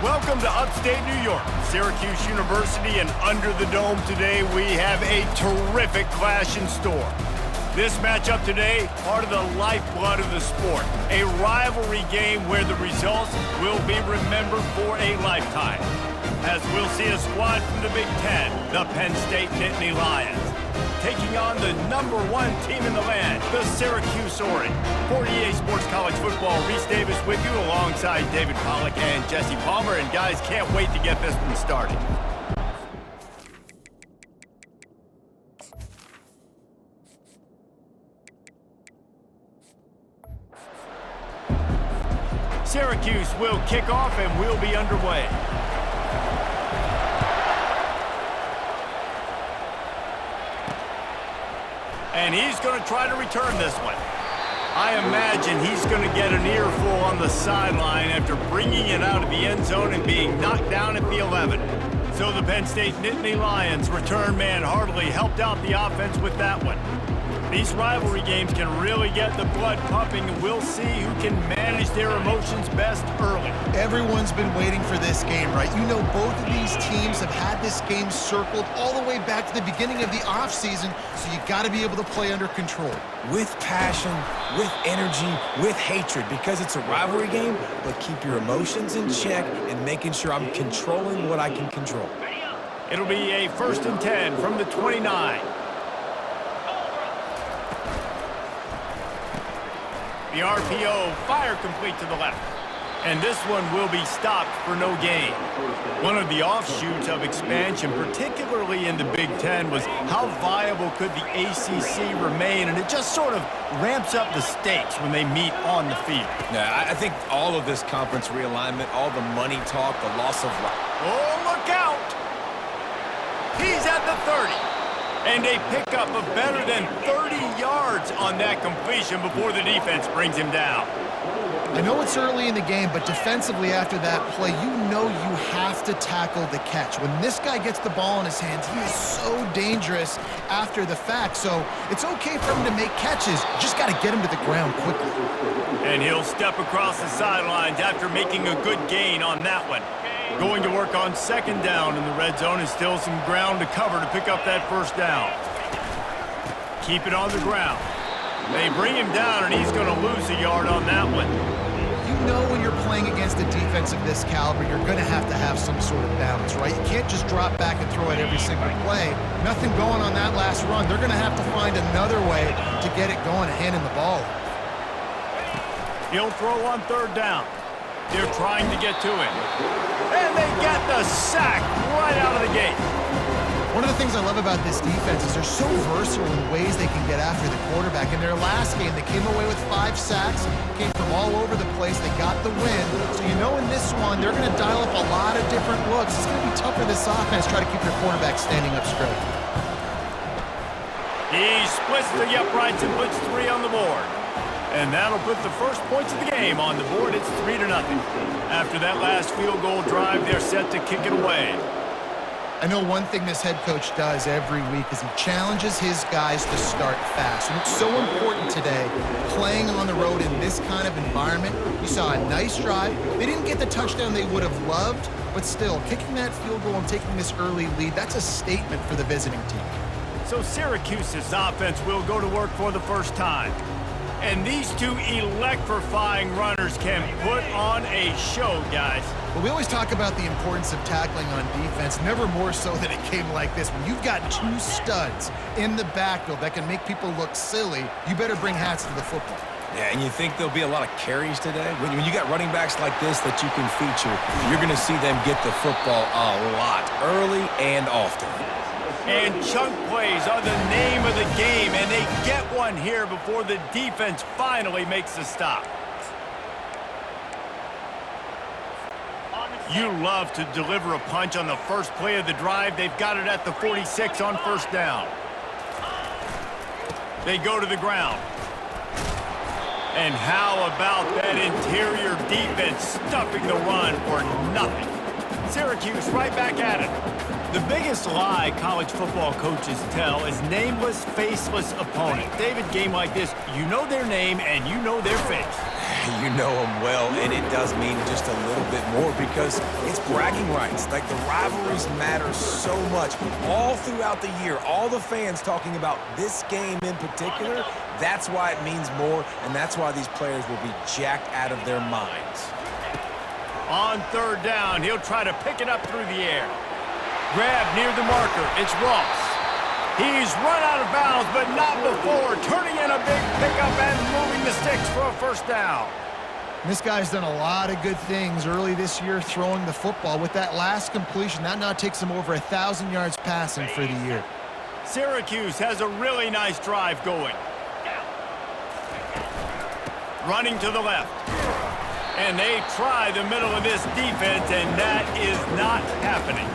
Welcome to upstate New York, Syracuse University, and under the dome today we have a terrific clash in store. This matchup today, part of the lifeblood of the sport, a rivalry game where the results will be remembered for a lifetime. As we'll see a squad from the Big Ten, the Penn State Nittany Lions, taking on the #1 team in the land, the Syracuse Orange. For EA Sports College Football, Reese Davis with you alongside David Pollack and Jesse Palmer. And guys, can't wait to get this one started. Syracuse will kick off and we'll be underway. And he's going to try to return this one. I imagine he's going to get an earful on the sideline after bringing it out of the end zone and being knocked down at the 11. So the Penn State Nittany Lions return man Hartley helped out the offense with that one. These rivalry games can really get the blood pumping, and we'll see who can manage their emotions best early. Everyone's been waiting for this game, right? You know, both of these teams have had this game circled all the way back to the beginning of the offseason, so you got to be able to play under control. With passion, with energy, with hatred, because it's a rivalry game, but keep your emotions in check and making sure I'm controlling what I can control. It'll be a 1st and 10 from the 29. The RPO, fire complete to the left. And this one will be stopped for no gain. One of the offshoots of expansion, particularly in the Big Ten, was how viable could the ACC remain, and it just sort of ramps up the stakes when they meet on the field. Yeah, I think all of this conference realignment, all the money talk, the loss of... Oh, look out! He's at the 30. And a pickup of better than 30 yards on that completion before the defense brings him down. I know it's early in the game, but defensively after that play, you know you have to tackle the catch. When this guy gets the ball in his hands, he is so dangerous after the fact. So it's okay for him to make catches. You just got to get him to the ground quickly. And he'll step across the sidelines after making a good gain on that one. Going to work on 2nd down in the red zone, and still some ground to cover to pick up that 1st down. Keep it on the ground. They bring him down, and he's going to lose a yard on that one. You know when you're playing against a defense of this caliber, you're going to have some sort of balance, right? You can't just drop back and throw it every single play. Nothing going on that last run. They're going to have to find another way to get it going and handing the ball. He'll throw on 3rd down. They're trying to get to him. And they get the sack right out of the gate. One of the things I love about this defense is they're so versatile in ways they can get after the quarterback. In their last game, they came away with 5 sacks, came from all over the place. They got the win. So you know in this one, they're going to dial up a lot of different looks. It's going to be tough for this offense to try to keep their quarterback standing up straight. He splits the uprights and puts 3 on the board. And that'll put the first points of the game on the board. It's 3-0. After that last field goal drive, they're set to kick it away. I know one thing this head coach does every week is he challenges his guys to start fast. And it's so important today, playing on the road in this kind of environment. You saw a nice drive. They didn't get the touchdown they would have loved, but still, kicking that field goal and taking this early lead, that's a statement for the visiting team. So Syracuse's offense will go to work for the first time. And these two electrifying runners can put on a show, guys. Well, we always talk about the importance of tackling on defense, never more so than it came like this. When you've got 2 studs in the backfield that can make people look silly, you better bring hats to the football. Yeah, and you think there'll be a lot of carries today? When you got running backs like this that you can feature, you're going to see them get the football a lot, early and often. And chunk plays are the name of the game, and they get one here before the defense finally makes the stop. You love to deliver a punch on the first play of the drive. They've got it at the 46 on 1st down. They go to the ground. And how about that interior defense stuffing the run for nothing? Syracuse right back at it. The biggest lie college football coaches tell is nameless, faceless opponent. David, game like this, you know their name and you know their face. You know them well, and it does mean just a little bit more because it's bragging rights. Like, the rivalries matter so much all throughout the year. All the fans talking about this game in particular, that's why it means more, and that's why these players will be jacked out of their minds. On third down, he'll try to pick it up through the air. Grab near the marker. It's Ross. He's run out of bounds, but not before turning in a big pickup and moving the sticks for a first down. This guy's done a lot of good things early this year throwing the football. With that last completion, that now takes him over 1,000 yards passing for the year. Syracuse has a really nice drive going. Running to the left. And they try the middle of this defense, and that is not happening.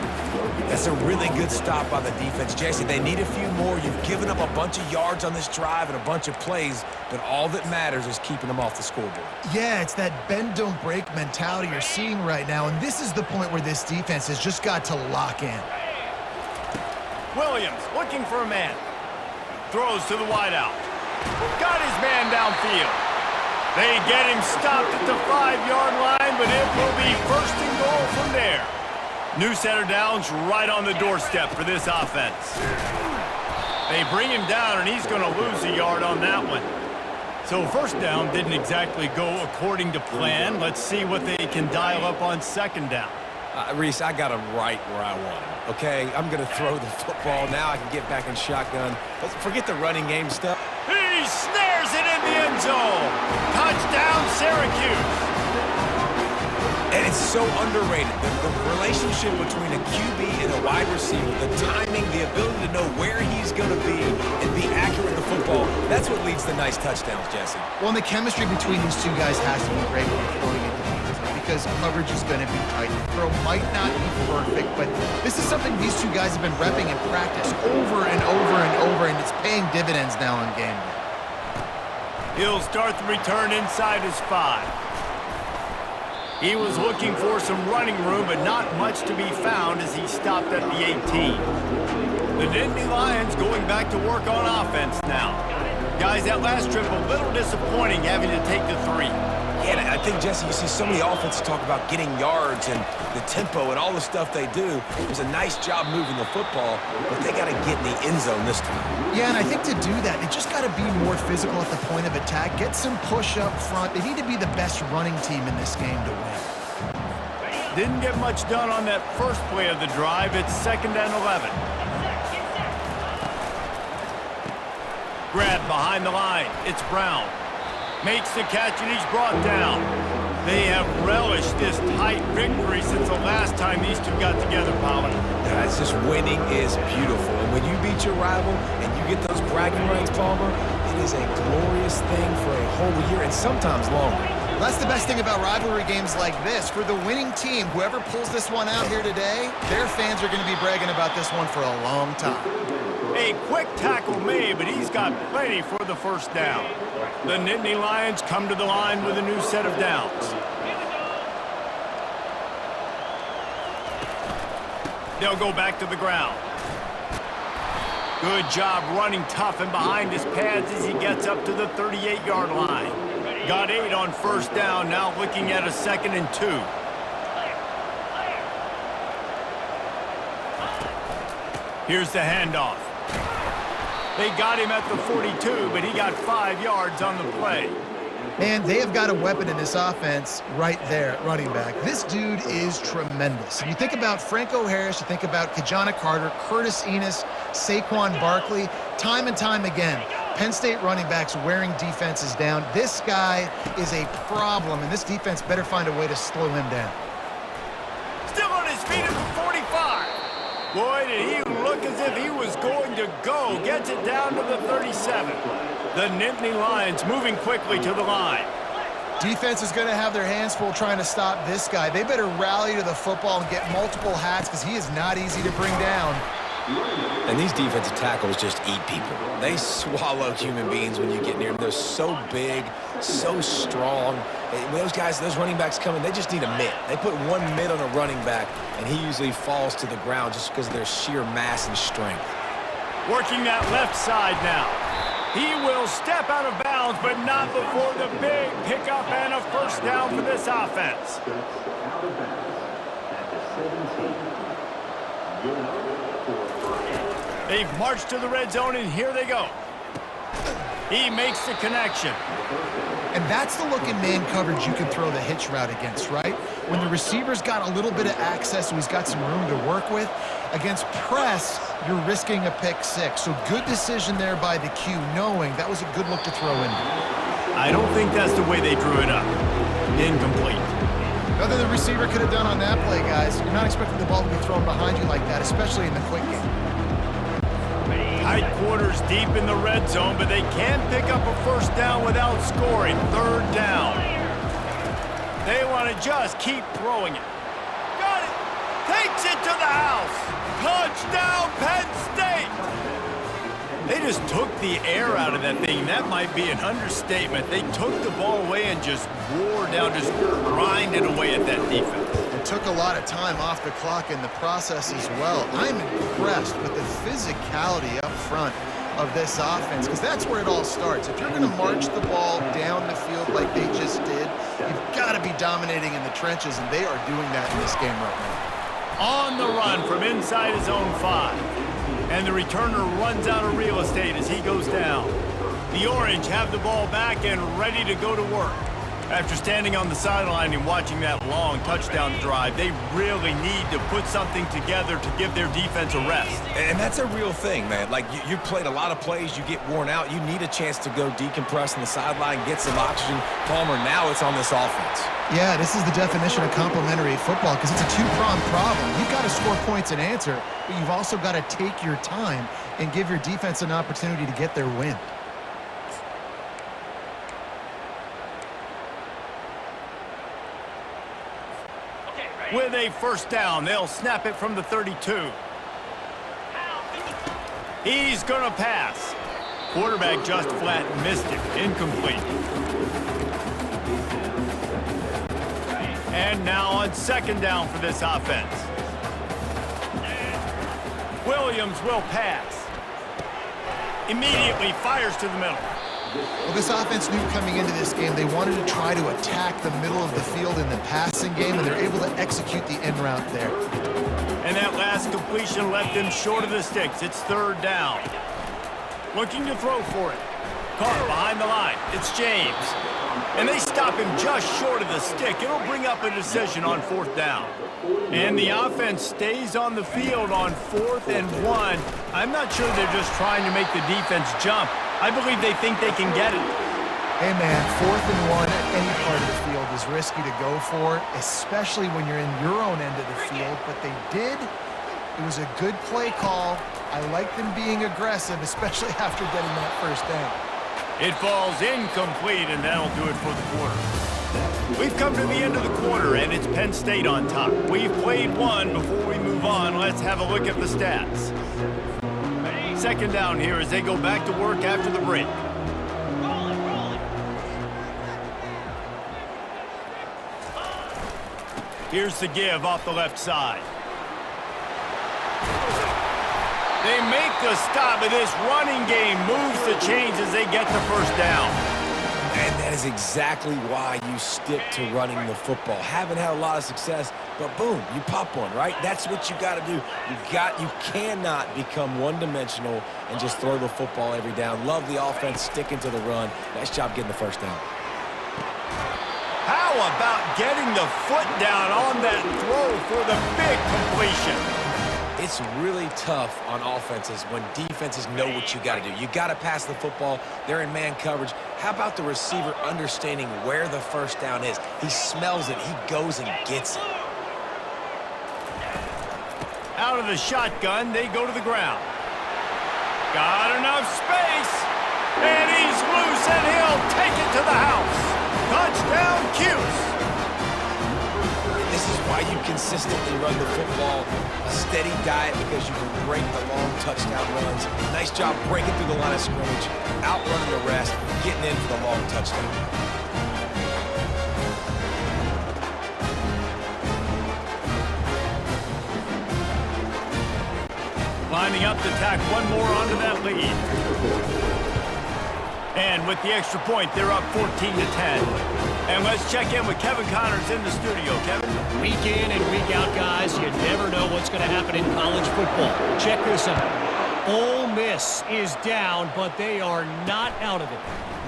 That's a really good stop by the defense, Jesse. They need a few more. You've given up a bunch of yards on this drive and a bunch of plays, but all that matters is keeping them off the scoreboard. Yeah, it's that bend, don't break mentality you're seeing right now, and this is the point where this defense has just got to lock in. Williams looking for a man. Throws to the wideout. Got his man downfield. They get him stopped at the 5-yard line, but it will be first and goal from there. New set of downs right on the doorstep for this offense. They bring him down, and he's going to lose a yard on that one. So first down didn't exactly go according to plan. Let's see what they can dial up on second down. Reese, I got him right where I want him, okay? I'm going to throw the football. Now I can get back in shotgun. Let's forget the running game stuff. He snares it in the end zone. Touchdown, Syracuse. And it's so underrated. The relationship between a QB and a wide receiver, the timing, the ability to know where he's going to be and be accurate with the football, that's what leads to nice touchdowns, Jesse. Well, and the chemistry between these two guys has to be great when you're throwing into defense because coverage is going to be tight. The throw might not be perfect, but this is something these two guys have been repping in practice over and over and over, and it's paying dividends now on game day. He'll start the return inside his 5. He was looking for some running room, but not much to be found as he stopped at the 18. The Nittany Lions going back to work on offense now. Guys, that last trip a little disappointing having to take the 3. Yeah, and I think, Jesse, you see so many offenses talk about getting yards and the tempo and all the stuff they do. It was a nice job moving the football, but they got to get in the end zone this time. Yeah, and I think to do that, they just got to be more physical at the point of attack, get some push up front. They need to be the best running team in this game to win. Didn't get much done on that first play of the drive. It's 2nd and 11. Grab behind the line. It's Brown. Makes the catch, and he's brought down. They have relished this tight victory since the last time these two got together, Pollard. Guys, just winning is beautiful. And when you beat your rival and you get those bragging rights, Palmer, it is a glorious thing for a whole year and sometimes longer. Well, that's the best thing about rivalry games like this. For the winning team, whoever pulls this one out here today, their fans are going to be bragging about this one for a long time. A quick tackle made, but he's got plenty for the first down. The Nittany Lions come to the line with a new set of downs. They'll go back to the ground. Good job running tough and behind his pads as he gets up to the 38-yard line. Got 8 on first down, now looking at a 2nd and 2. Here's the handoff. They got him at the 42, but he got 5 yards on the play. Man, they have got a weapon in this offense right there at running back. This dude is tremendous. And you think about Franco Harris, you think about Kajana Carter, Curtis Enos, Saquon Barkley, time and time again, Penn State running backs wearing defenses down. This guy is a problem, and this defense better find a way to slow him down. Still on his feet at the 45. Boy, did he look as if he was going to go. Gets it down to the 37. The Nittany Lions moving quickly to the line. Defense is going to have their hands full trying to stop this guy. They better rally to the football and get multiple hats because he is not easy to bring down. And these defensive tackles just eat people. They swallow human beings when you get near them. They're so big, so strong. When those guys, those running backs come in, they just need a mitt. They put one mitt on a running back, and he usually falls to the ground just because of their sheer mass and strength. Working that left side now. He will step out of bounds, but not before the big pickup and a first down for this offense. They've marched to the red zone, and here they go. He makes the connection. And that's the look in man coverage you can throw the hitch route against, right? When the receiver's got a little bit of access, so he's got some room to work with. Against press, you're risking a pick six. So good decision there by the Q, knowing that was a good look to throw in. I don't think that's the way they drew it up. Incomplete. Nothing the receiver could have done on that play, guys. You're not expecting the ball to be thrown behind you like that, especially in the quick game. Tight quarters deep in the red zone, but they can't pick up a first down without scoring. Third down. They want to just keep throwing it. Got it. Takes it to the house. Touchdown, Penn State. They just took the air out of that thing. That might be an understatement. They took the ball away and just wore down, just grinded away at that defense. It took a lot of time off the clock in the process as well. I'm impressed with the physicality up front of this offense, because that's where it all starts. If you're going to march the ball down the field like they just did, you've got to be dominating in the trenches, and they are doing that in this game right now. On the run from inside his own 5. And the returner runs out of real estate as he goes down. The Orange have the ball back and ready to go to work. After standing on the sideline and watching that long touchdown drive, they really need to put something together to give their defense a rest. And that's a real thing, man. Like, you played a lot of plays, you get worn out, you need a chance to go decompress on the sideline, get some oxygen. Palmer, now it's on this offense. Yeah, this is the definition of complementary football, because it's a two-pronged problem. You've got to score points and answer, but you've also got to take your time and give your defense an opportunity to get their win. With a first down, they'll snap it from the 32. He's going to pass. Quarterback just flat missed it. Incomplete. And now on second down for this offense. Williams will pass. Immediately fires to the middle. Well, this offense knew coming into this game they wanted to try to attack the middle of the field in the passing game, and they're able to execute the end route there. And that last completion left him short of the sticks. It's third down. Looking to throw for it. Caught behind the line. It's James. And they stop him just short of the stick. It'll bring up a decision on fourth down. And the offense stays on the field on 4th and 1. I'm not sure they're just trying to make the defense jump. I believe they think they can get it. Hey, man, 4th and 1 at any part of the field is risky to go for, especially when you're in your own end of the field. But they did. It was a good play call. I like them being aggressive, especially after getting that first down. It falls incomplete, and that'll do it for the quarter. We've come to the end of the quarter, and it's Penn State on top. We've played one. Before we move on, let's have a look at the stats. Second down here as they go back to work after the break. Here's the give off the left side. They make the stop, but this running game moves the chains as they get the first down. And that is exactly why you stick to running the football. Haven't had a lot of success, but boom, you pop one, right? That's what you got to do. You cannot become one-dimensional and just throw the football every down. Love the offense sticking to the run. Nice job getting the first down. How about getting the foot down on that throw for the big completion? It's really tough on offenses when defenses know what you got to do. You got to pass the football. They're in man coverage. How about the receiver understanding where the first down is? He smells it. He goes and gets it. Out of the shotgun, they go to the ground. Got enough space. And he's loose, and he'll take it to the house. Touchdown, Cuse. This is why you consistently run the football. A steady diet because you can break the long touchdown runs. Nice job breaking through the line of scrimmage, outrunning the rest, getting in for the long touchdown. Lining up to tack one more onto that lead. And with the extra point, they're up 14-10. And let's check in with Kevin Connors in the studio. Kevin? Week in and week out, guys, you never know what's going to happen in college football. Check this out. Ole Miss is down, but they are not out of it.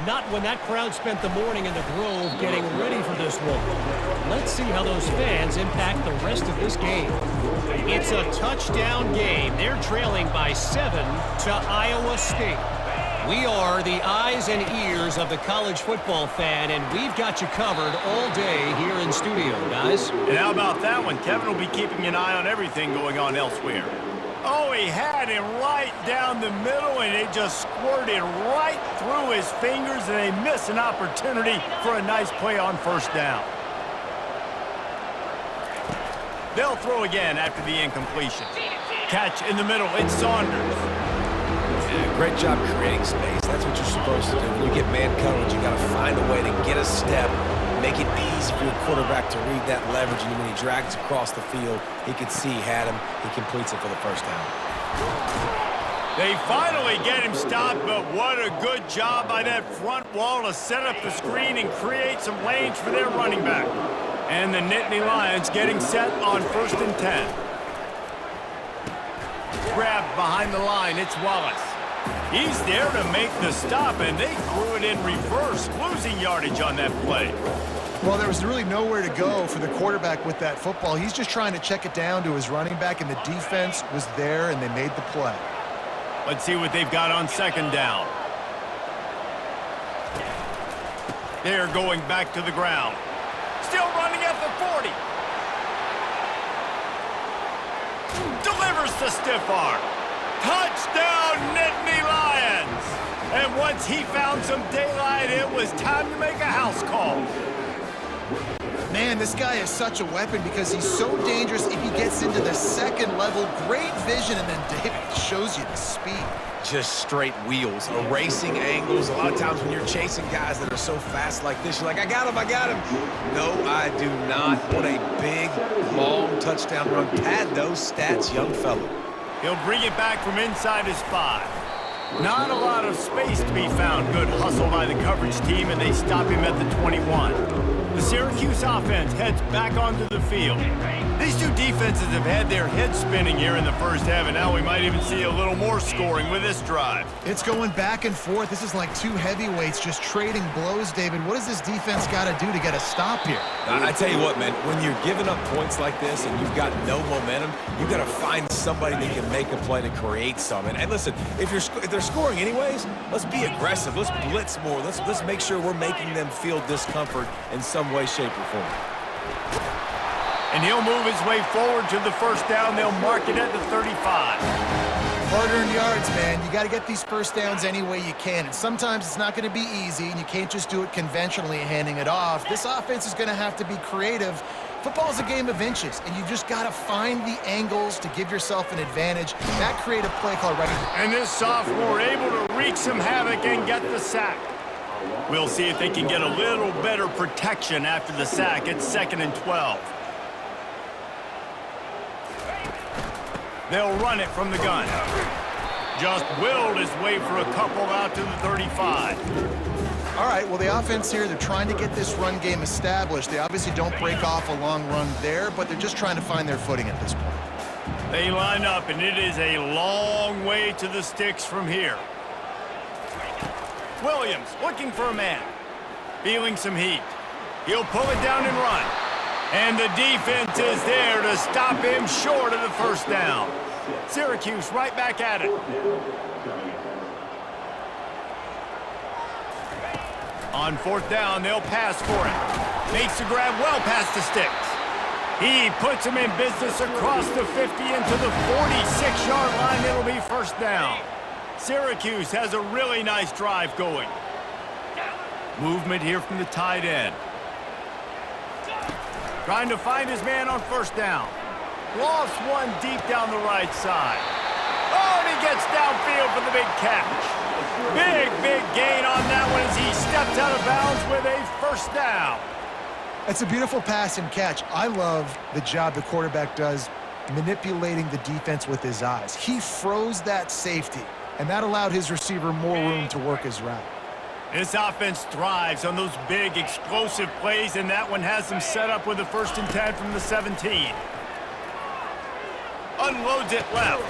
Not when that crowd spent the morning in the Grove getting ready for this one. Let's see how those fans impact the rest of this game. It's a touchdown game. They're trailing by 7 to Iowa State. We are the eyes and ears of the college football fan, and we've got you covered all day here in studio, guys. And how about that one? Kevin will be keeping an eye on everything going on elsewhere. Oh, he had him right down the middle, and it just squirted right through his fingers, and they miss an opportunity for a nice play on first down. They'll throw again after the incompletion. Catch in the middle, it's Saunders. Yeah, great job creating space. That's what you're supposed to do. When you get man coverage, you got to find a way to get a step, make it easy for your quarterback to read that leverage, and when he drags across the field, he can see he had him. He completes it for the first down. They finally get him stopped, but what a good job by that front wall to set up the screen and create some lanes for their running back. And the Nittany Lions getting set on 1st and 10. Grabbed behind the line, it's Wallace. He's there to make the stop, and they threw it in reverse, losing yardage on that play. Well, there was really nowhere to go for the quarterback with that football. He's just trying to check it down to his running back, and the defense was there, and they made the play. Let's see what they've got on 2nd down. They're going back to the ground. Still running at the 40. Delivers the stiff arm. Touchdown, Nittany Lions! And once he found some daylight, it was time to make a house call. Man, this guy is such a weapon because he's so dangerous if he gets into the second level. Great vision, and then David shows you the speed. Just straight wheels, erasing angles. A lot of times when you're chasing guys that are so fast like this, you're like, I got him, I got him. No, I do not. What a big, long touchdown run. Pad those stats, young fella. He'll bring it back from inside his 5. Not a lot of space to be found. Good hustle by the coverage team, and they stop him at the 21. The Syracuse offense heads back onto the field. These two defenses have had their heads spinning here in the first half, and now we might even see a little more scoring with this drive. It's going back and forth. This is like two heavyweights just trading blows, David. What does this defense got to do to get a stop here? I tell you what, man, when you're giving up points like this and you've got no momentum, you got to find somebody that can make a play to create some. And listen, if they're scoring anyways, let's be aggressive. Let's blitz more. Let's make sure we're making them feel discomfort in some way, shape, or form. And he'll move his way forward to the first down. They'll mark it at the 35. Hard-earned yards, man. You got to get these first downs any way you can. And sometimes it's not going to be easy, and you can't just do it conventionally handing it off. This offense is going to have to be creative. Football is a game of inches, and you just got to find the angles to give yourself an advantage. That creative play call right here. And this sophomore able to wreak some havoc and get the sack. We'll see if they can get a little better protection after the sack. It's 2nd and 12. They'll run it from the gun. Just willed his way for a couple out to the 35. All right, well, the offense here, they're trying to get this run game established. They obviously don't break off a long run there, but they're just trying to find their footing at this point. They line up, and it is a long way to the sticks from here. Williams looking for a man. Feeling some heat. He'll pull it down and run. And the defense is there to stop him short of the first down. Syracuse right back at it. On 4th down, they'll pass for it. Makes the grab well past the sticks. He puts him in business across the 50 into the 46-yard line. It'll be first down. Syracuse has a really nice drive going. Movement here from the tight end. Trying to find his man on first down. Lost one deep down the right side. Oh, and he gets downfield for the big catch. Big gain on that one as he steps out of bounds with a first down. It's a beautiful pass and catch. I love the job the quarterback does manipulating the defense with his eyes. He froze that safety, and that allowed his receiver more room to work his route. This offense thrives on those big, explosive plays, and that one has them set up with a 1st and 10 from the 17. Unloads it left.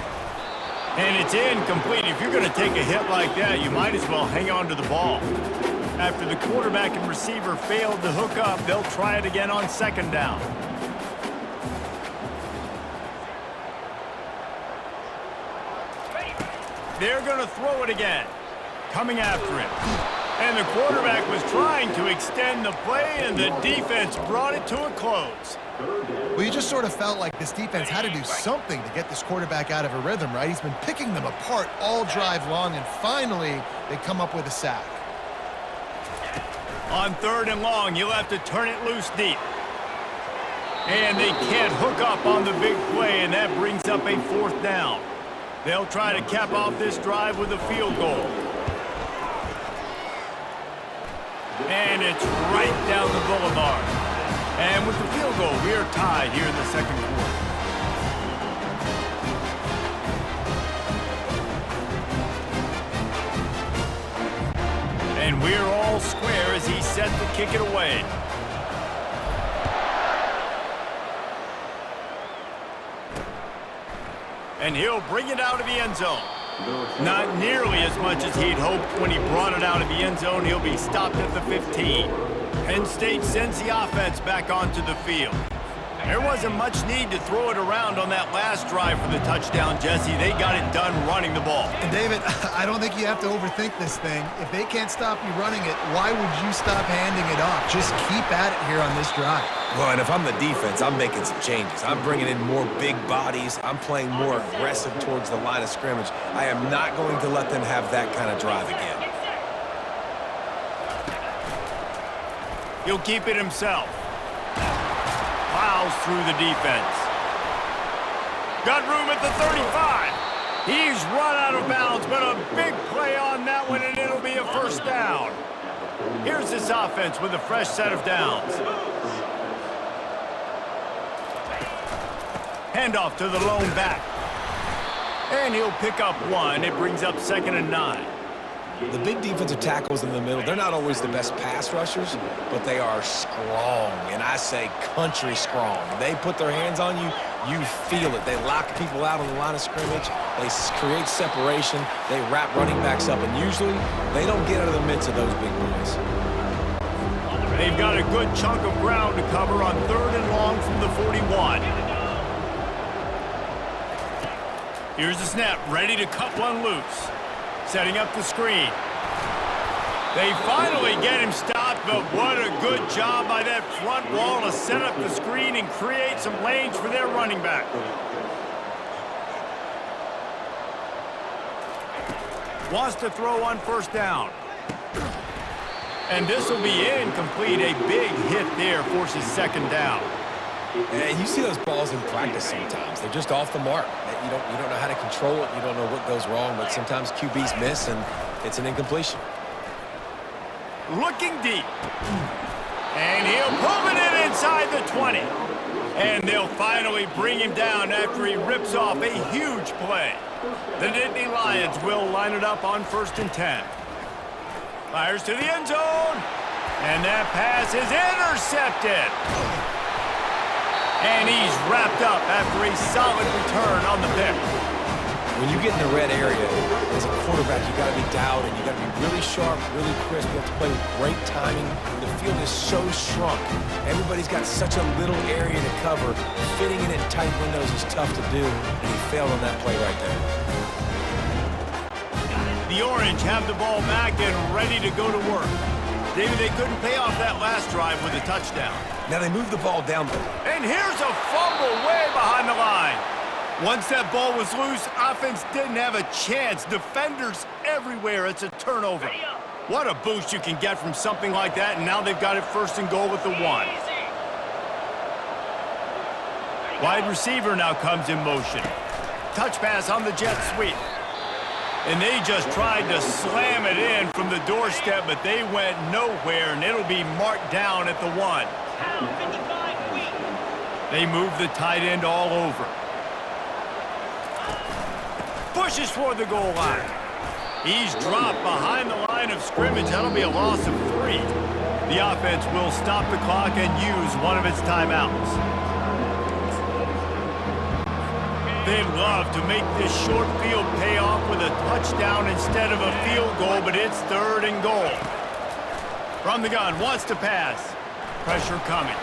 And it's incomplete. If you're going to take a hit like that, you might as well hang on to the ball. After the quarterback and receiver failed to hook up, they'll try it again on 2nd down. They're going to throw it again. Coming after him. And the quarterback was trying to extend the play, and the defense brought it to a close. Well, you just sort of felt like this defense had to do something to get this quarterback out of a rhythm, right? He's been picking them apart all drive long, and finally they come up with a sack. On 3rd and long, you'll have to turn it loose deep. And they can't hook up on the big play, and that brings up a 4th down. They'll try to cap off this drive with a field goal. And it's right down the boulevard. And with the field goal, we are tied here in the 2nd quarter. And we're all square as he's set to kick it away. And he'll bring it out of the end zone. Not nearly as much as he'd hoped when he brought it out of the end zone. He'll be stopped at the 15. Penn State sends the offense back onto the field. There wasn't much need to throw it around on that last drive for the touchdown, Jesse. They got it done running the ball. And David, I don't think you have to overthink this thing. If they can't stop you running it, why would you stop handing it off? Just keep at it here on this drive. Well, and if I'm the defense, I'm making some changes. I'm bringing in more big bodies. I'm playing more aggressive towards the line of scrimmage. I am not going to let them have that kind of drive again. He'll keep it himself. Plows through the defense. Got room at the 35. He's run out of bounds, but a big play on that one, and it'll be a 1st down. Here's this offense with a fresh set of downs. Handoff to the lone back. And he'll pick up one. It brings up 2nd and 9. The big defensive tackles in the middle, they're not always the best pass rushers, but they are strong, and I say country strong. They put their hands on you, you feel it. They lock people out on the line of scrimmage. They create separation. They wrap running backs up, and usually they don't get out of the midst of those big boys. They've got a good chunk of ground to cover on 3rd and long from the 41. Here's the snap, ready to cut one loose. Setting up the screen. They finally get him stopped, but what a good job by that front wall to set up the screen and create some lanes for their running back. Wants to throw on 1st down. And this will be incomplete. A big hit there forces 2nd down. And you see those balls in practice sometimes. They're just off the mark. You don't know how to control it. You don't know what goes wrong, but sometimes QBs miss, and it's an incompletion. Looking deep. And he'll pull it in inside the 20. And they'll finally bring him down after he rips off a huge play. The Nittany Lions will line it up on 1st and 10. Fires to the end zone. And that pass is intercepted. And he's wrapped up after a solid return on the pick. When you get in the red area, as a quarterback, you got to be dialed in. You got to be really sharp, really crisp. You have to play with great timing. The field is so shrunk. Everybody's got such a little area to cover. Fitting in tight windows is tough to do, and he failed on that play right there. The Orange have the ball back and ready to go to work. David, they couldn't pay off that last drive with a touchdown. Now they move the ball down. And here's a fumble way behind the line. Once that ball was loose, offense didn't have a chance. Defenders everywhere. It's a turnover. What a boost you can get from something like that, and now they've got it 1st and goal with the 1. Wide receiver now comes in motion. Touch pass on the jet sweep. And they just tried to slam it in from the doorstep, but they went nowhere, and it'll be marked down at the 1. They move the tight end all over. Pushes toward the goal line. He's dropped behind the line of scrimmage. That'll be a loss of 3. The offense will stop the clock and use one of its timeouts. They'd love to make this short field pay off with a touchdown instead of a field goal, but it's 3rd and goal. From the gun, wants to pass. Pressure coming.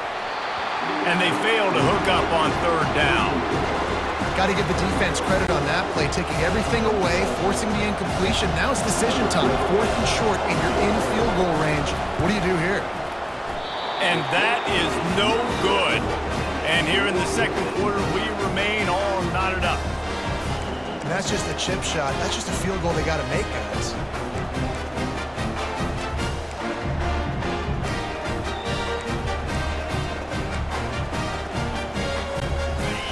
And they fail to hook up on 3rd down. Got to give the defense credit on that play, taking everything away, forcing the incompletion. Now it's decision time. 4th and short, and you're in field goal range. What do you do here? And that is no good. And here in the 2nd quarter, we remain all knotted up. And that's just a chip shot. That's just a field goal they got to make, guys.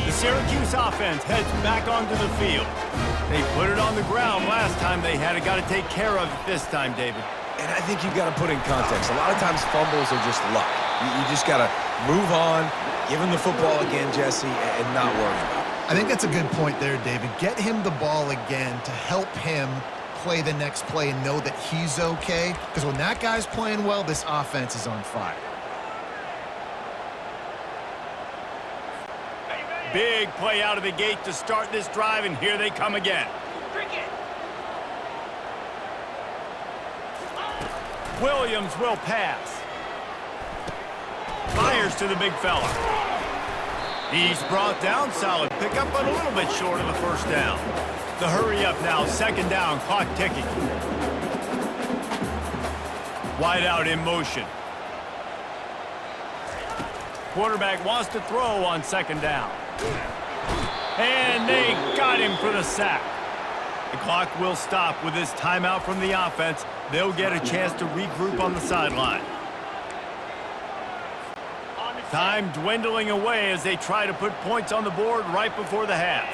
The Syracuse offense heads back onto the field. They put it on the ground last time they had it. Got to take care of it this time, David. And I think you've got to put in context. A lot of times fumbles are just luck. You just got to move on, give him the football again, Jesse, and not worry about it. I think that's a good point there, David. Get him the ball again to help him play the next play and know that he's okay. Because when that guy's playing well, this offense is on fire. Big play out of the gate to start this drive, and here they come again. Williams will pass. Fires to the big fella. He's brought down, solid pickup, but a little bit short of the 1st down. The hurry up now, 2nd down, clock ticking. Wide out in motion. Quarterback wants to throw on 2nd down. And they got him for the sack. The clock will stop with this timeout from the offense. They'll get a chance to regroup on the sideline. Time dwindling away as they try to put points on the board right before the half.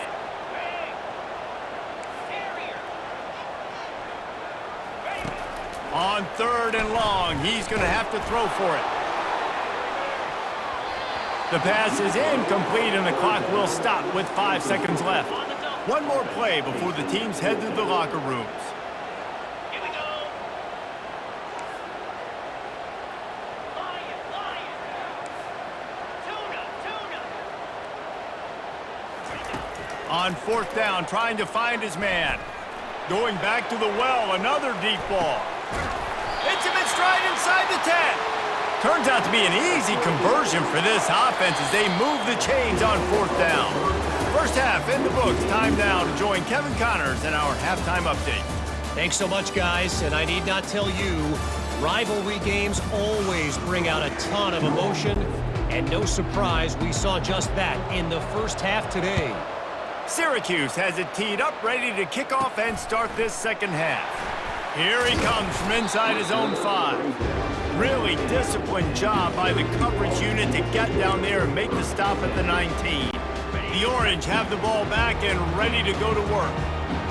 On 3rd and long, he's going to have to throw for it. The pass is incomplete, and the clock will stop with 5 seconds left. One more play before the teams head to the locker rooms. Here we go. On 4th down, trying to find his man. Going back to the well, another deep ball. Hits him in stride inside the 10. Turns out to be an easy conversion for this offense as they move the chains on 4th down. First half in the books. Time now to join Kevin Connors in our halftime update. Thanks so much, guys, and I need not tell you, rivalry games always bring out a ton of emotion, and no surprise we saw just that in the first half today. Syracuse has it teed up, ready to kick off and start this 2nd half. Here he comes from inside his own 5. Really disciplined job by the coverage unit to get down there and make the stop at the 19. The Orange have the ball back and ready to go to work.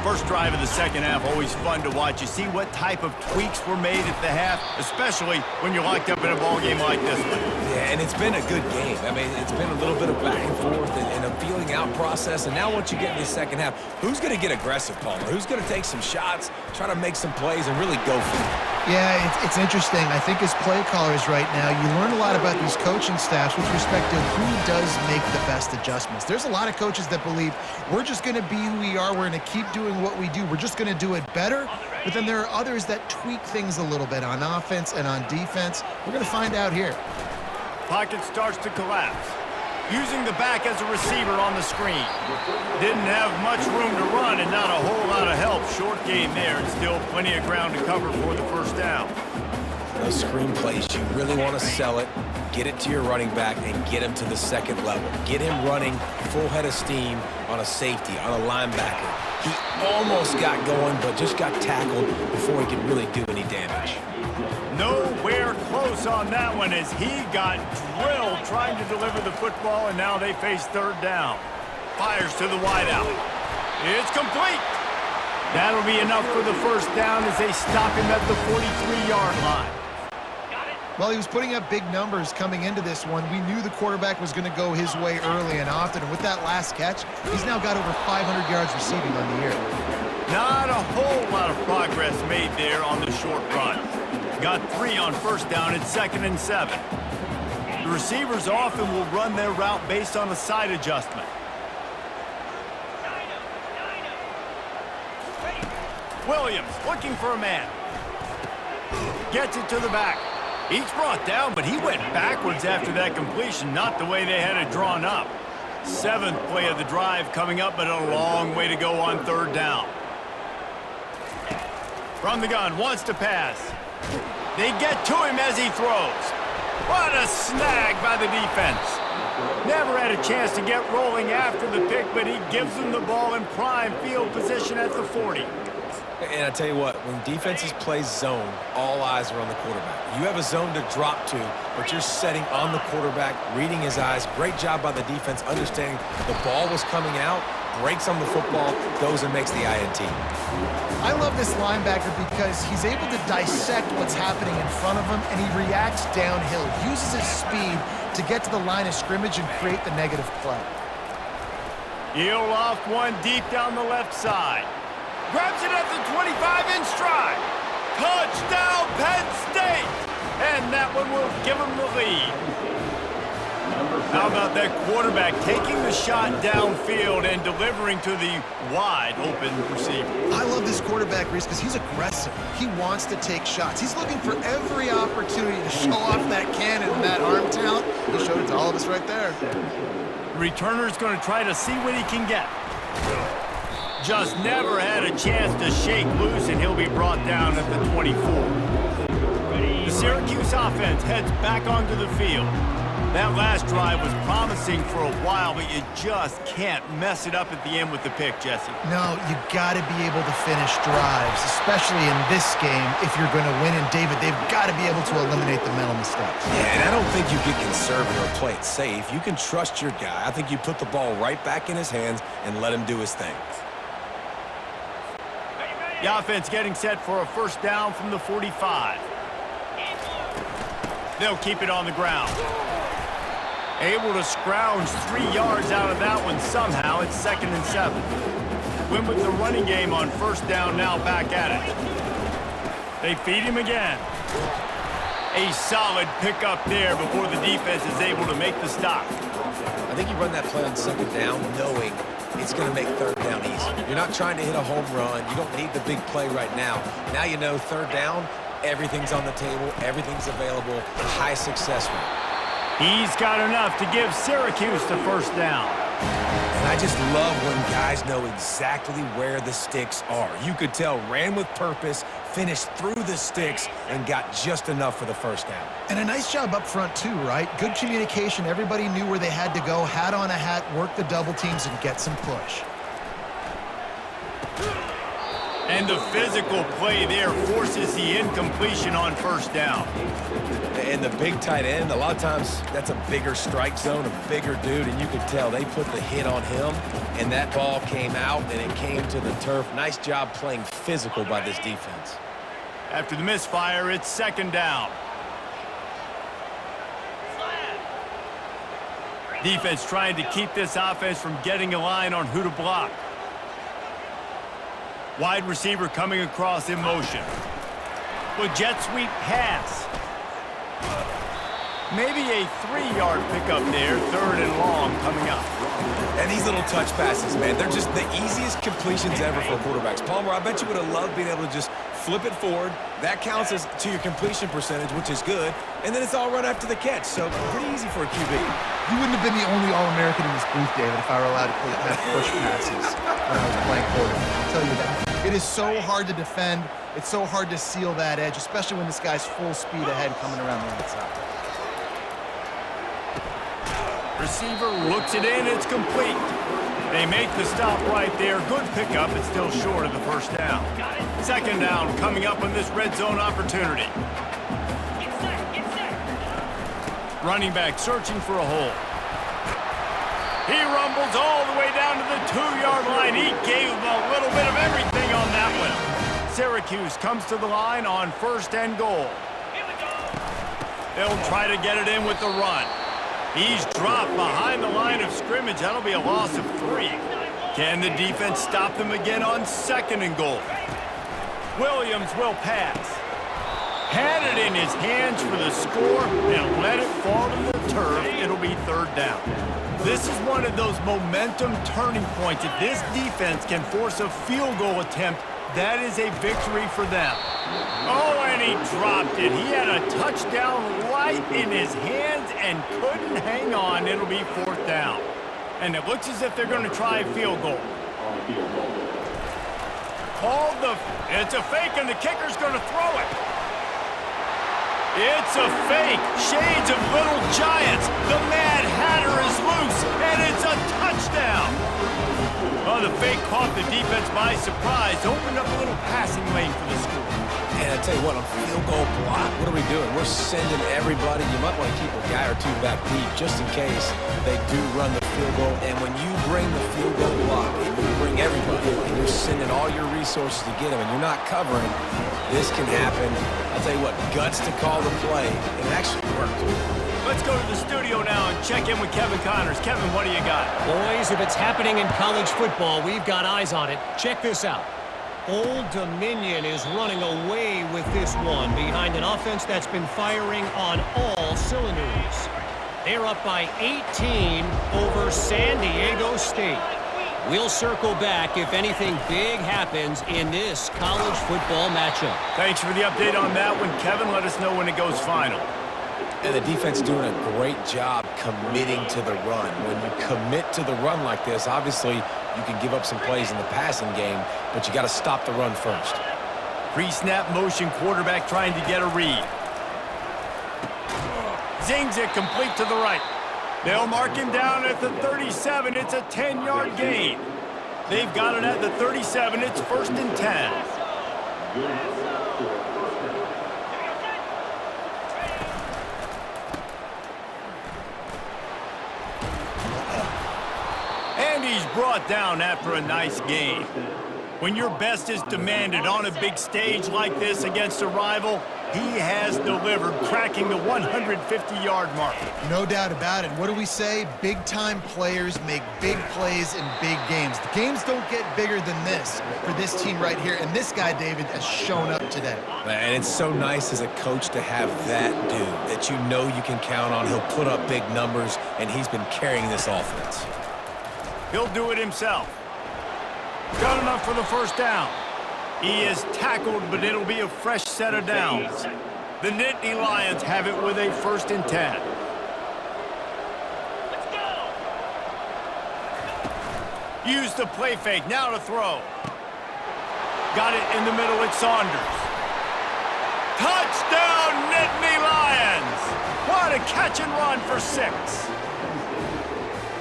First drive of the 2nd half, always fun to watch. You see what type of tweaks were made at the half, especially when you're locked up in a ball game like this one. Yeah, and it's been a good game. I mean, it's been a little bit of back and forth and a feeling out process. And now once you get in the 2nd half, who's going to get aggressive, Palmer? Who's going to take some shots, try to make some plays, and really go for it? Yeah, it's interesting. I think as play callers right now, you learn a lot about these coaching staffs with respect to who does make the best adjustments. There's a lot of coaches that believe we're just going to be who we are. We're going to keep doing what we do. We're just going to do it better. But then there are others that tweak things a little bit on offense and on defense. We're going to find out here. Pocket starts to collapse. Using the back as a receiver on the screen. Didn't have much room to run and not a whole lot of help. Short game there and still plenty of ground to cover for the 1st down. Those screen plays, you really want to sell it, get it to your running back, and get him to the 2nd level. Get him running full head of steam on a safety, on a linebacker. He almost got going, but just got tackled before he could really do any damage. Nowhere close on that one as he got drilled trying to deliver the football, and now they face third down. Fires to the wideout. It's complete. That'll be enough for the first down as they stop him at the 43-yard line. Well, he was putting up big numbers coming into this one. We knew the quarterback was going to go his way early and often, and with that last catch, he's now got over 500 yards receiving on the year. Not a whole lot of progress made there on the short run. Got 3 on first down at 2nd and 7. The receivers often will run their route based on a side adjustment. Williams looking for a man. Gets it to the back. He's brought down, but he went backwards after that completion, not the way they had it drawn up. 7th play of the drive coming up, but a long way to go on third down. From the gun, wants to pass. They get to him as he throws. What a snag by the defense. Never had a chance to get rolling after the pick, but he gives them the ball in prime field position at the 40. And I tell you what, when defenses play zone, all eyes are on the quarterback. You have a zone to drop to, but you're setting on the quarterback, reading his eyes. Great job by the defense, understanding the ball was coming out, breaks on the football, goes and makes the INT. I love this linebacker because he's able to dissect what's happening in front of him, and he reacts downhill, uses his speed to get to the line of scrimmage and create the negative play. He'll off one deep down the left side. Grabs it at the 25 in stride. Touchdown, Penn State! And that one will give him the lead. How about that quarterback taking the shot downfield and delivering to the wide open receiver? I love this quarterback, Reese, because he's aggressive. He wants to take shots. He's looking for every opportunity to show off that cannon and that arm talent. He showed it to all of us right there. The returner's going to try to see what he can get. Just never had a chance to shake loose, and he'll be brought down at the 24. The Syracuse offense heads back onto the field. That last drive was promising for a while, but you just can't mess it up at the end with the pick, Jesse. No, you got to be able to finish drives, especially in this game if you're going to win. And, David, they've got to be able to eliminate the mental mistakes. Yeah, and I don't think you get conservative or play it safe. You can trust your guy. I think you put the ball right back in his hands and let him do his thing. The offense getting set for a first down from the 45. They'll keep it on the ground. Able to scrounge 3 yards out of that one somehow. It's 2nd and 7. Win with the running game on first down, now back at it. They feed him again. A solid pickup there before the defense is able to make the stop. I think you run that play on 2nd down knowing it's going to make third down easy. You're not trying to hit a home run. You don't need the big play right now. Now you know third down, everything's on the table, everything's available, high success rate. He's got enough to give Syracuse the first down. And I just love when guys know exactly where the sticks are. You could tell ran with purpose, finished through the sticks, and got just enough for the first down. And a nice job up front, too, right? Good communication. Everybody knew where they had to go, hat on a hat, work the double teams, and get some push. And the physical play there forces the incompletion on first down. And the big tight end, a lot of times that's a bigger strike zone, a bigger dude, and you could tell they put the hit on him, and that ball came out, and it came to the turf. Nice job playing physical by this defense. After the misfire, it's 2nd down. Defense trying to keep this offense from getting a line on who to block. Wide receiver coming across in motion. With jet sweep pass. Maybe a 3-yard pickup there, 3rd and long coming up. And these little touch passes, man, they're just the easiest completions ever for quarterbacks. Palmer, I bet you would have loved being able to just flip it forward. That counts as to your completion percentage, which is good. And then it's all run after the catch, so pretty easy for a QB. You wouldn't have been the only All-American in this booth, David, if I were allowed to have push passes when I was playing quarterback. I'll tell you that. It is so hard to defend. It's so hard to seal that edge, especially when this guy's full speed ahead coming around the outside. Receiver looks it in. It's complete. They make the stop right there. Good pickup. It's still short of the first down. 2nd down coming up on this red zone opportunity. Running back searching for a hole. He rumbles all the way down to the 2-yard line. He gave him a little bit of everything on that one. Syracuse comes to the line on 1st and goal. They'll try to get it in with the run. He's dropped behind the line of scrimmage. That'll be a loss of 3. Can the defense stop them again on 2nd and goal? Williams will pass. Had it in his hands for the score and let it fall to the turf. It'll be 3rd down. This is one of those momentum turning points. If this defense can force a field goal attempt, that is a victory for them. Oh, and he dropped it. He had a touchdown right in his hands and couldn't hang on. It'll be 4th down. And it looks as if they're going to try a field goal. It's a fake, and the kicker's going to throw it. It's a fake. Shades of Little Giants. The Mad Hatter is loose, and it's a touchdown. Well, the fake caught the defense by surprise. Opened up a little passing lane for the score. And I tell you what, a field goal block, what are we doing? We're sending everybody. You might want to keep a guy or two back deep just in case they do run the field goal. And when you bring the field goal block, and you bring everybody, and you're sending all your resources to get them, and you're not covering, this can happen. I'll tell you what, guts to call the play, and it actually worked. Let's go to the studio now and check in with Kevin Connors. Kevin, what do you got? Boys, if it's happening in college football, we've got eyes on it. Check this out. Old Dominion is running away with this one behind an offense that's been firing on all cylinders. They're up by 18 over San Diego State. We'll circle back if anything big happens in this college football matchup. Thanks for the update on that one, Kevin. Let us know when it goes final. And the defense doing a great job committing to the run. When you commit to the run like this, obviously you can give up some plays in the passing game, but you got to stop the run first. Pre-snap motion, quarterback trying to get a read. Zings it complete to the right. They'll mark him down at the 37. It's a 10-yard gain. They've got it at the 37. It's 1st and 10. And he's brought down after a nice gain. When your best is demanded on a big stage like this against a rival, he has delivered, cracking the 150-yard mark. No doubt about it. What do we say? Big-time players make big plays in big games. The games don't get bigger than this for this team right here, and this guy, David, has shown up today. And it's so nice as a coach to have that dude that you know you can count on. He'll put up big numbers, and he's been carrying this offense. He'll do it himself. Got enough for the 1st down. He is tackled, but it'll be a fresh set of downs. The Nittany Lions have it with a 1st and 10. Let's go. Use the play fake, now to throw. Got it in the middle at Saunders. Touchdown, Nittany Lions! What a catch and run for 6.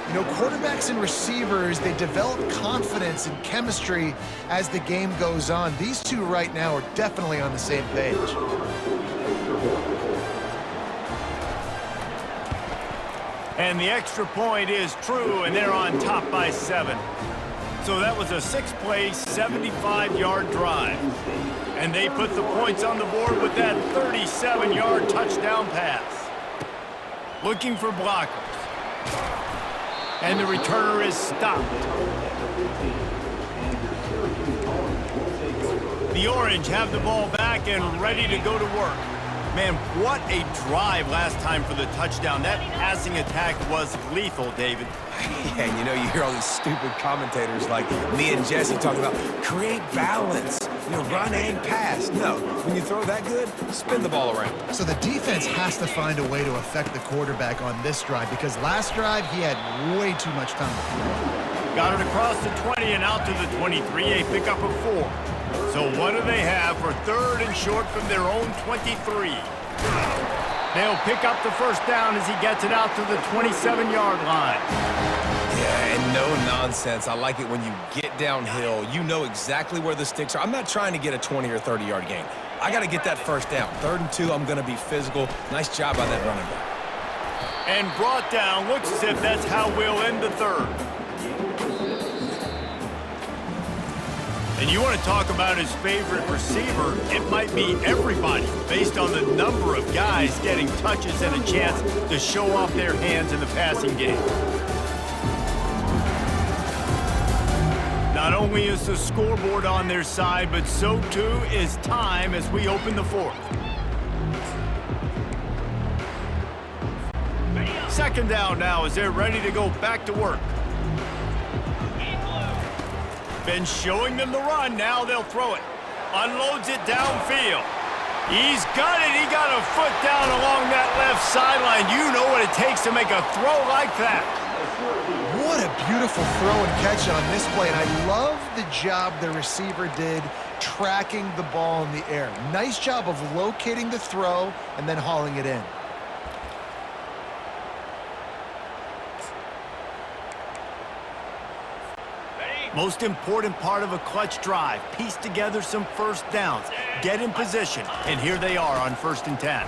You know, quarterbacks and receivers, they develop confidence and chemistry as the game goes on. These two right now are definitely on the same page. And the extra point is true, and they're on top by 7. So that was a 6-play, 75-yard drive. And they put the points on the board with that 37-yard touchdown pass. Looking for blockers. And the returner is stopped. The Orange have the ball back and ready to go to work. Man, what a drive last time for the touchdown. That passing attack was lethal, David. Yeah, and you know, you hear all these stupid commentators like me and Jesse talking about create balance, you know, run and pass. No, when you throw that good, spin the ball around. So the defense has to find a way to affect the quarterback on this drive because last drive he had way too much time to throw. Got it across the 20 and out to the 23, a pickup of 4. So what do they have for 3rd and short from their own 23? They'll pick up the 1st down as he gets it out to the 27-yard line. Yeah, and no nonsense. I like it when you get downhill. You know exactly where the sticks are. I'm not trying to get a 20 or 30-yard gain. I got to get that 1st down. 3rd and 2, I'm going to be physical. Nice job by that running back. And brought down. Looks as if that's how we'll end the third. And you want to talk about his favorite receiver, it might be everybody based on the number of guys getting touches and a chance to show off their hands in the passing game. Not only is the scoreboard on their side, but so too is time as we open the fourth. Second down now as they're ready to go back to work. Been showing them the run, now they'll throw it. Unloads it downfield. He's got it, he got a foot down along that left sideline. You know what it takes to make a throw like that. What a beautiful throw and catch on this play, and I love the job the receiver did tracking the ball in the air. Nice job of locating the throw and then hauling it in. Most important part of a clutch drive, piece together some first downs, get in position, and here they are on 1st and 10.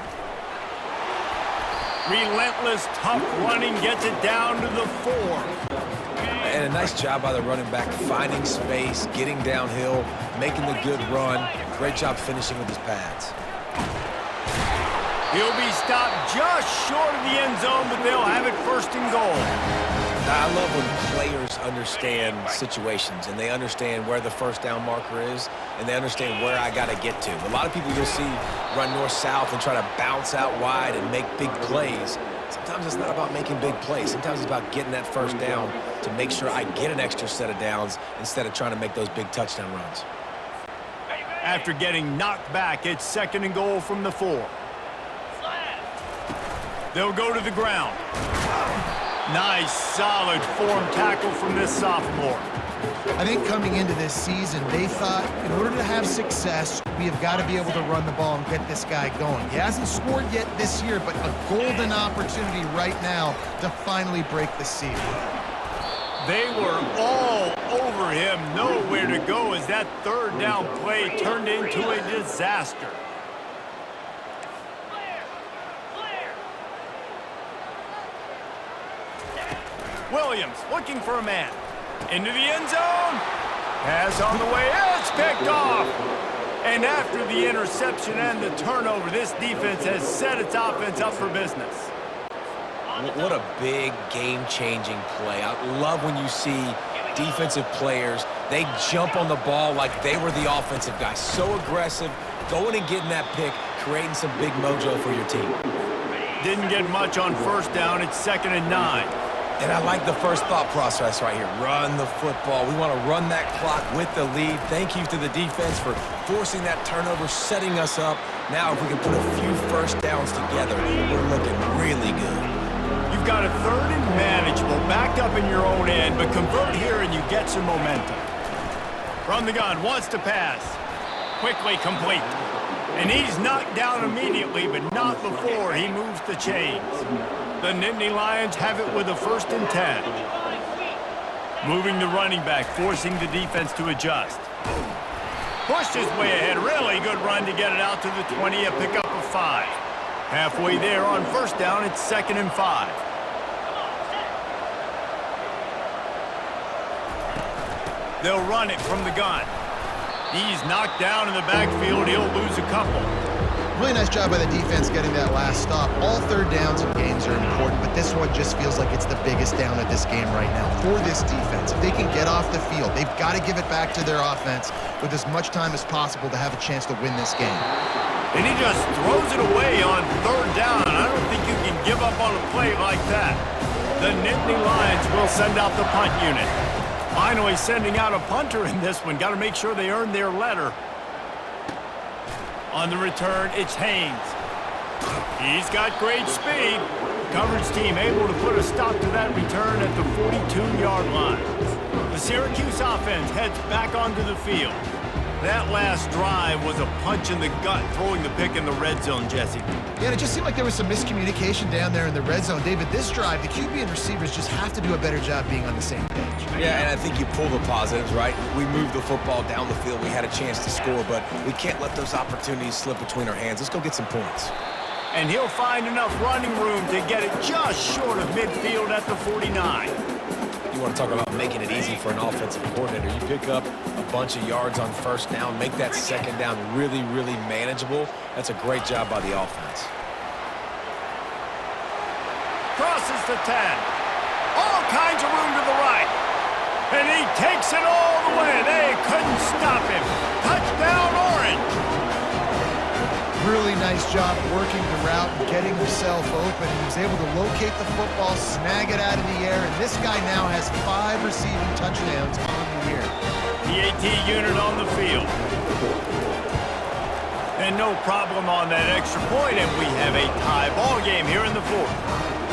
Relentless, tough running gets it down to the 4. And a nice job by the running back, finding space, getting downhill, making the good run. Great job finishing with his pads. He'll be stopped just short of the end zone, but they'll have it 1st and goal. I love when players understand situations and they understand where the first down marker is and they understand where I got to get to. A lot of people you'll see run north-south and try to bounce out wide and make big plays. Sometimes it's not about making big plays. Sometimes it's about getting that first down to make sure I get an extra set of downs instead of trying to make those big touchdown runs. After getting knocked back, it's 2nd and goal from the 4. They'll go to the ground. Nice, solid form tackle from this sophomore. I think coming into this season, they thought in order to have success, we have got to be able to run the ball and get this guy going. He hasn't scored yet this year, but a golden opportunity right now to finally break the seal. They were all over him, nowhere to go as that 3rd down play turned into a disaster. Williams looking for a man. Into the end zone. Pass on the way. It's picked off. And after the interception and the turnover, this defense has set its offense up for business. What a big game-changing play. I love when you see defensive players, they jump on the ball like they were the offensive guy. So aggressive, going and getting that pick, creating some big mojo for your team. Didn't get much on 1st down. It's 2nd and 9. And I like the first thought process right here. Run the football. We want to run that clock with the lead. Thank you to the defense for forcing that turnover, setting us up. Now if we can put a few first downs together, we're looking really good. You've got a 3rd and manageable, backed up in your own end, but convert here and you get some momentum. From the gun, wants to pass. Quickly complete. And he's knocked down immediately, but not before he moves the chains. The Nittany Lions have it with a 1st and 10. Moving the running back, forcing the defense to adjust. Pushed his way ahead. Really good run to get it out to the 20, a pickup of 5. Halfway there on 1st down, it's 2nd and 5. They'll run it from the gun. He's knocked down in the backfield. He'll lose a couple. Really nice job by the defense getting that last stop. All 3rd downs and gains are important, but this one just feels like it's the biggest down of this game right now for this defense. If they can get off the field, they've got to give it back to their offense with as much time as possible to have a chance to win this game. And he just throws it away on 3rd down. I don't think you can give up on a play like that. The Nittany Lions will send out the punt unit. Finally sending out a punter in this one. Got to make sure they earn their letter. On the return, it's Haynes. He's got great speed. Coverage team able to put a stop to that return at the 42-yard line. The Syracuse offense heads back onto the field. That last drive was a punch in the gut, throwing the pick in the red zone, Jesse. Yeah, and it just seemed like there was some miscommunication down there in the red zone. David, this drive, the QB and receivers just have to do a better job being on the same page. Yeah, and I think you pull the positives, right? We moved the football down the field. We had a chance to score, but we can't let those opportunities slip between our hands. Let's go get some points. And he'll find enough running room to get it just short of midfield at the 49. You want to talk about making it easy for an offensive coordinator. You pick up a bunch of yards on first down, make that second down really, really manageable. That's a great job by the offense. Crosses the 10. All kinds of room to the right. And he takes it all the way. They couldn't stop him. Touchdown, Orange. Really nice job working the route and getting himself open. He was able to locate the football, snag it out of the air, and this guy now has 5 receiving touchdowns on the year. The AT unit on the field. And no problem on that extra point, and we have a tie ball game here in the 4th.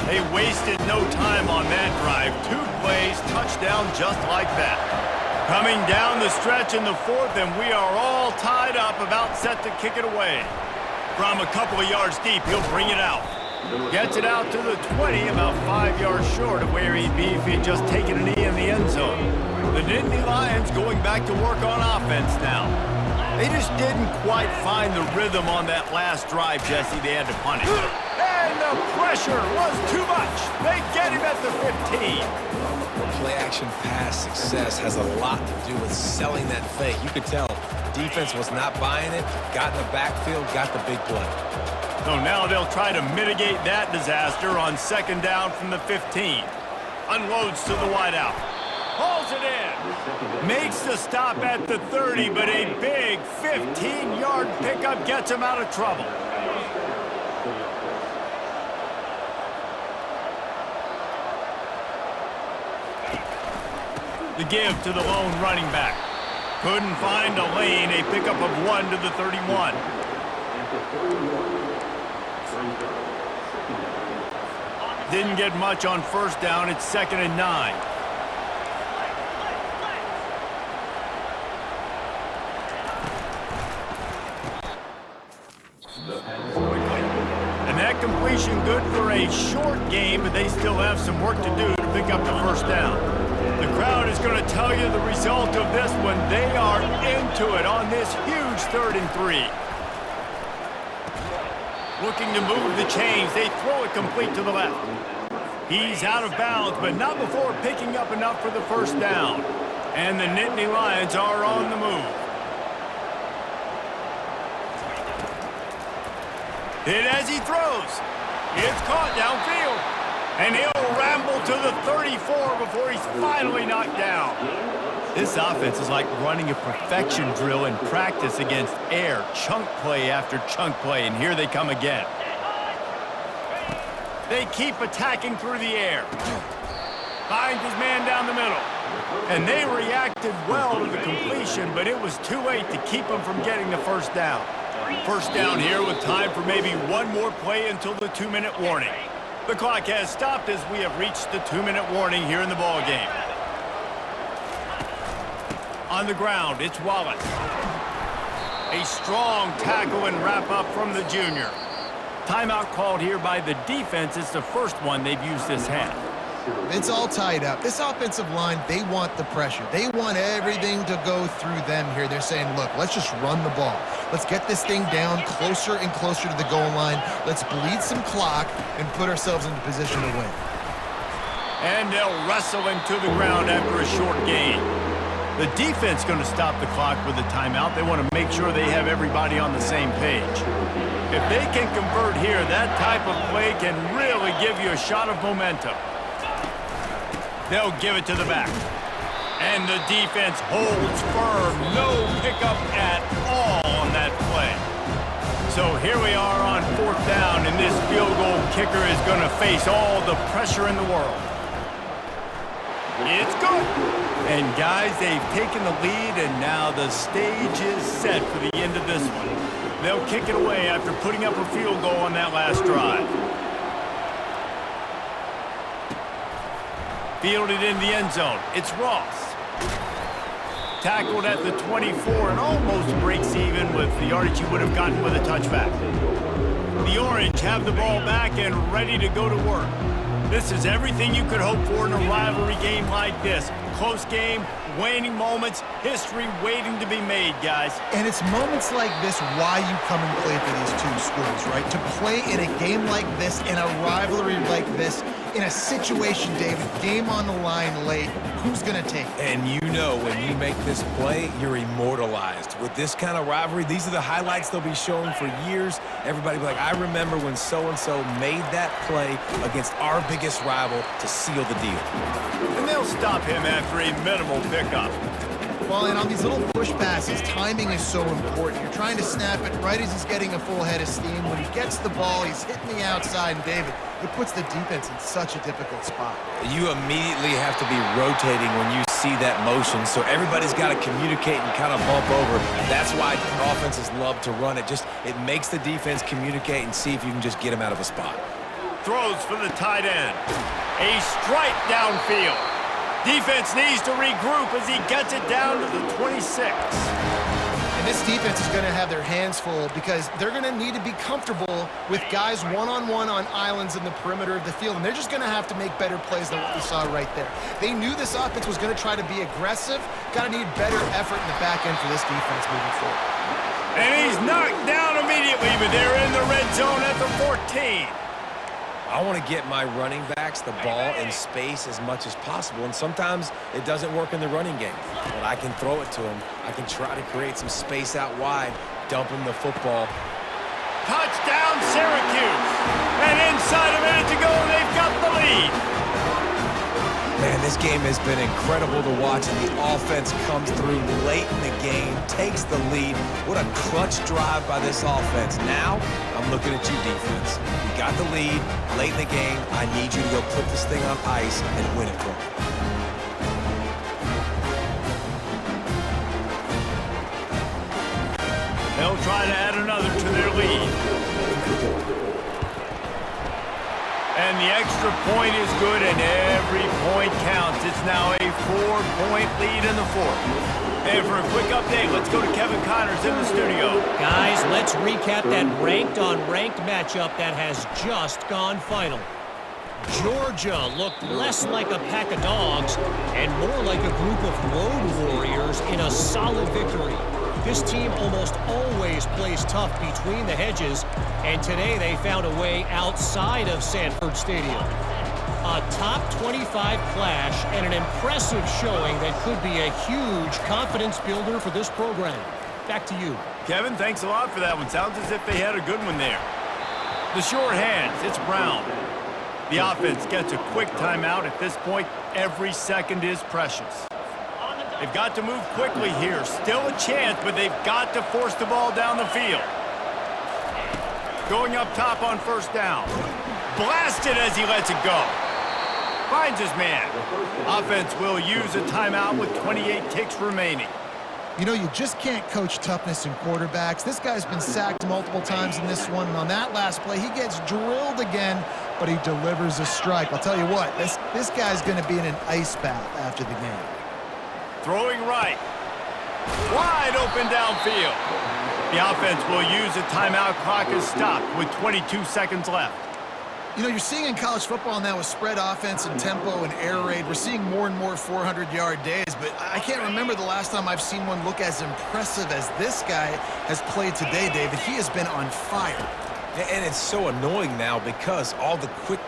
They wasted no time on that drive. 2 plays, touchdown just like that. Coming down the stretch in the 4th, and we are all tied up, about set to kick it away. From a couple of yards deep, he'll bring it out. Gets it out to the 20, about 5 yards short of where he'd be if he'd just taken a knee in the end zone. The Nittany Lions going back to work on offense now. They just didn't quite find the rhythm on that last drive, Jesse. They had to punt it. And the pressure was too much. They get him at the 15. Play-action pass success has a lot to do with selling that fake. You could tell defense was not buying it, got in the backfield, got the big play. So now they'll try to mitigate that disaster on second down from the 15. Unloads to the wideout. Hauls it in. Makes the stop at the 30, but a big 15-yard pickup gets him out of trouble. The give to the lone running back. Couldn't find a lane, a pickup of 1 to the 31. Didn't get much on first down. It's 2nd and 9. And that completion good for a short game, but they still have some work to do to pick up the first down. The crowd is going to tell you the result of this when they are into it on this huge 3rd and 3. Looking to move the chains. They throw it complete to the left. He's out of bounds, but not before picking up enough for the first down. And the Nittany Lions are on the move. Hit as he throws. It's caught downfield. And he'll ramble to the 34 before he's finally knocked down. This offense is like running a perfection drill in practice against air. Chunk play after chunk play, and here they come again. They keep attacking through the air. Finds his man down the middle. And they reacted well to the completion, but it was too late to keep them from getting the first down. First down here with time for maybe one more play until the 2-minute warning. The clock has stopped as we have reached the 2-minute warning here in the ball game. On the ground, it's Wallace. A strong tackle and wrap-up from the junior. Timeout called here by the defense. It's the first one they've used this half. It's all tied up. This offensive line, they want the pressure. They want everything to go through them here. They're saying, look, let's just run the ball. Let's get this thing down closer and closer to the goal line. Let's bleed some clock and put ourselves into position to win. And they'll wrestle him to the ground after a short gain. The defense going to stop the clock with a timeout. They want to make sure they have everybody on the same page. If they can convert here, that type of play can really give you a shot of momentum. They'll give it to the back. And the defense holds firm. No pickup at all on that play. So here we are on 4th down, and this field goal kicker is going to face all the pressure in the world. It's good. And guys, they've taken the lead, and now the stage is set for the end of this one. They'll kick it away after putting up a field goal on that last drive. Fielded in the end zone. It's Ross. Tackled at the 24 and almost breaks even with the yardage he would have gotten with a touchback. The Orange have the ball back and ready to go to work. This is everything you could hope for in a rivalry game like this. close game, waning moments, history waiting to be made, guys. And it's moments like this why you come and play for these two schools, right? To play in a game like this, in a rivalry like this, in a situation, David, game on the line late, who's going to take it? And you know when you make this play, you're immortalized. With this kind of rivalry, these are the highlights they'll be showing for years. Everybody will be like, I remember when so-and-so made that play against our biggest rival to seal the deal. And they'll stop him after a minimal pickup. Well, and on these little push passes, timing is so important. You're trying to snap it right as he's getting a full head of steam. When he gets the ball, he's hitting the outside, and David, it puts the defense in such a difficult spot. You immediately have to be rotating when you see that motion, so everybody's got to communicate and kind of bump over. That's why offenses love to run it. It makes the defense communicate and see if you can just get him out of a spot. Throws for the tight end. A strike downfield. Defense needs to regroup as he gets it down to the 26. And this defense is going to have their hands full because they're going to need to be comfortable with guys one-on-one on islands in the perimeter of the field, and they're just going to have to make better plays than what we saw right there. They knew this offense was going to try to be aggressive. Got to need better effort in the back end for this defense moving forward. And he's knocked down immediately, but they're in the red zone at the 14. I want to get my running backs the ball in space as much as possible, and sometimes it doesn't work in the running game. But I can throw it to them. I can try to create some space out wide, dump him the football. Touchdown, Syracuse. And inside a minute to go, they've got the lead. Man, this game has been incredible to watch, and the offense comes through late in the game, takes the lead. What a clutch drive by this offense. Now, I'm looking at you, defense. You got the lead late in the game. I need you to go put this thing on ice and win it for me. They'll try to add another to their lead. And the extra point is good, and every point counts. It's now a 4-point lead in the fourth. And for a quick update, let's go to Kevin Connors in the studio. Guys, let's recap that ranked-on-ranked matchup that has just gone final. Georgia looked less like a pack of dogs and more like a group of road warriors in a solid victory. This team almost always plays tough between the hedges, and today they found a way outside of Sanford Stadium. A top 25 clash and an impressive showing that could be a huge confidence builder for this program. Back to you. Kevin, thanks a lot for that one. Sounds as if they had a good one there. The short hands, it's Brown. The offense gets a quick timeout. At this point, every second is precious. They've got to move quickly here. Still a chance, but they've got to force the ball down the field. Going up top on first down. Blasted as he lets it go. Finds his man. Offense will use a timeout with 28 ticks remaining. You know, you just can't coach toughness in quarterbacks. This guy's been sacked multiple times in this one, and on that last play, he gets drilled again, but he delivers a strike. I'll tell you what, this guy's going to be in an ice bath after the game. Throwing right. Wide open downfield. The offense will use a timeout. Clock is stopped with 22 seconds left. You know, you're seeing in college football now with spread offense and tempo and air raid, we're seeing more and more 400-yard days, but I can't remember the last time I've seen one look as impressive as this guy has played today, David. He has been on fire. And it's so annoying now because all the quick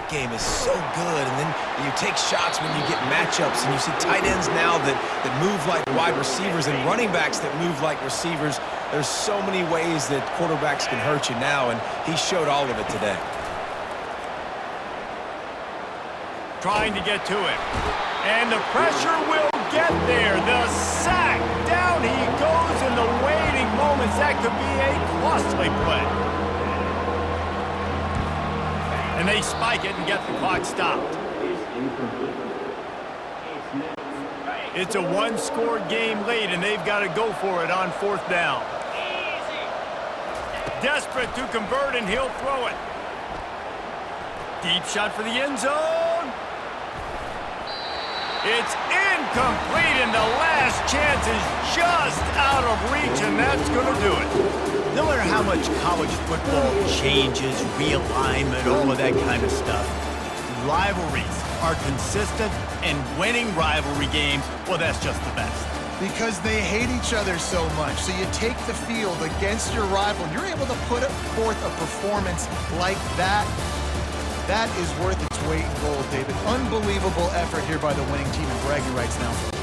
game is so good, and then you take shots when you get matchups, and you see tight ends now that move like wide receivers and running backs that move like receivers. There's so many ways that quarterbacks can hurt you now, and he showed all of it today. Trying to get to it. And the pressure will get there. The sack. Down he goes in the waiting moments. That could be a costly play. And they spike it and get the clock stopped. It's a one-score game late, and they've got to go for it on fourth down. Desperate to convert, and he'll throw it. Deep shot for the end zone. It's incomplete, and the last chance is just out of reach, and that's going to do it. No matter how much college football changes, realignment, all of that kind of stuff, rivalries are consistent and winning rivalry games, well, that's just the best. Because they hate each other so much. So you take the field against your rival, and you're able to put forth a performance like that. That is worth its weight in gold, David. Unbelievable effort here by the winning team, and bragging rights now.